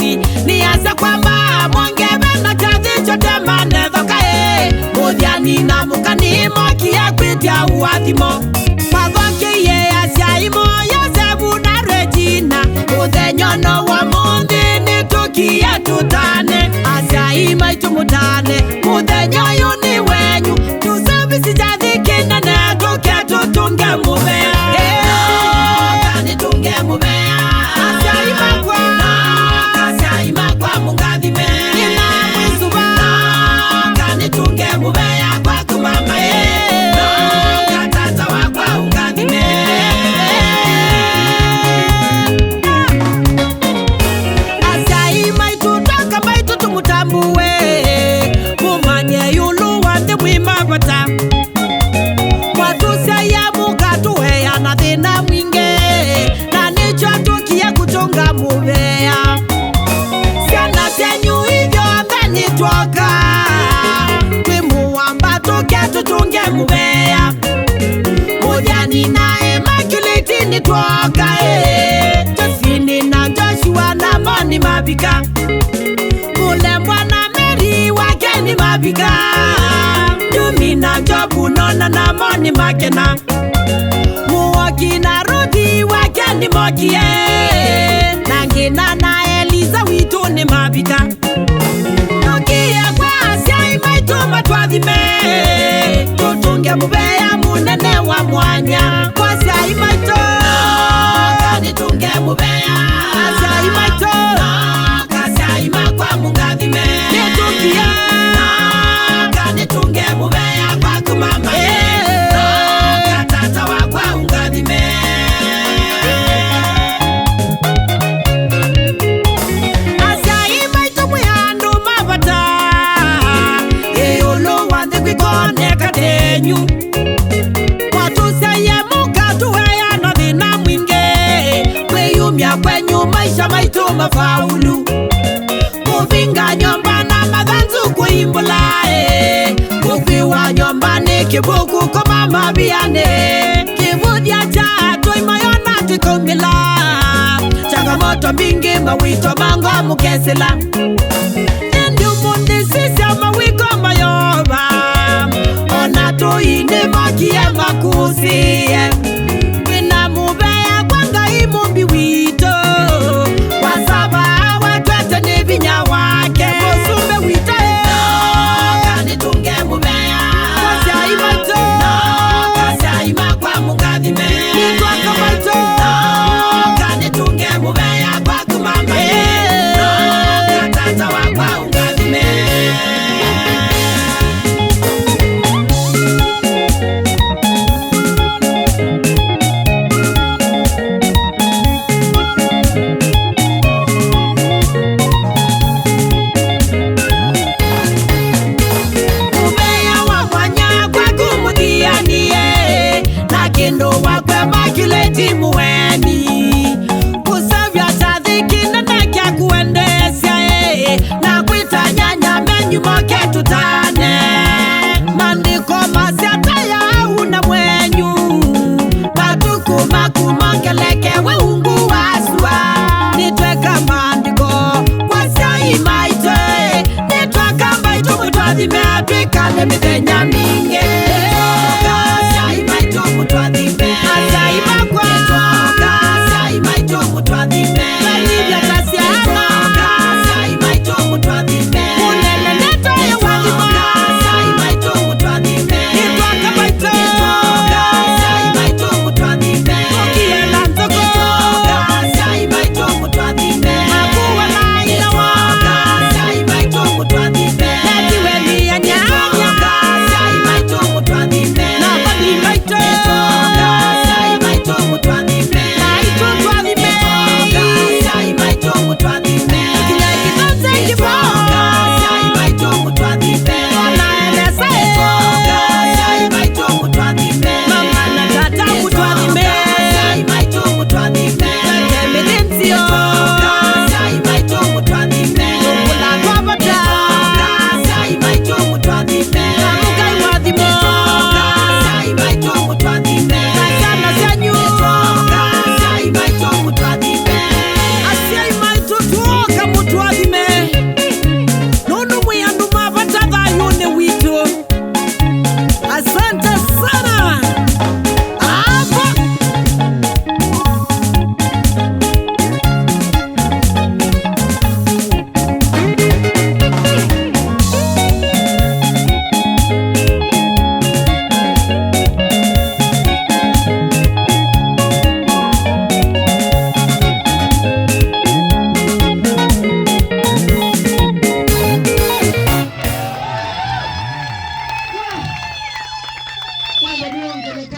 immaculate nianza kwamba mwongebe na chazi chote manethoka muthiani na mukani mokia kwitia uathimo mathonkiie aciaimo Yosefu na Regina muthenyono wa muthi nitukia tutane aciai maitu mutane muthenyo uyu ni wenyu tusavici jathi kinene tuke tutunge mubea kani tunge mubea aciai makwa mungathime ina mwisuba kani tunge mubea kwaku mama katata wakwa ungathime aciai maitu toka maitu tumutambue mumanye yulu wande mwimavata mwatuseya mukatuheya na thina mwingi na nicho tukie kutunga mubea ciana cianyu ithuothe nitwoka twimuwamba tuke tutunge mubea muthiani na Immaculate nitwoka Josephine na Joshua na Moni mabika Mulembwa na Mary wake ni mabika Jumi na Jobu nona na Moni makena Muoki na Ruthi wake ni mokie Nangina na Eliza witu ni mabika Nukie kwa aciai maitu matwathime tutunge mubea munene wa mwanya kwa aciai maitu kani tunge mubea aciai maitu aciai makwa mungathime nitukie kani tunge mubea kwaku mama katata wakwa ungathime aciai maitu mwihandu mavata iyulu wanthi kwikoneka tenyu mwatuseie mukatuheya na thina mwingi kwiyumya kwenyu maisha maitu mafaulu muvinga nyomba na mathanzu kuimbula mukwiwa nyomba ni kibuku koma mabiane kivuthia cha twaimoyona twikaumila changamoto mbingi mawito mango mukesila indiumundisisya mawiko mayoba ona tuine makie makusie wina mubea kwanga imumbi wito wasaba watwete ni vinya wake musumbe wito kani tunge mubea aciai maitu aciai makwa mungathime nitwaka maitu kani tunge mubea kwaku mama katata Bwana niongeleka.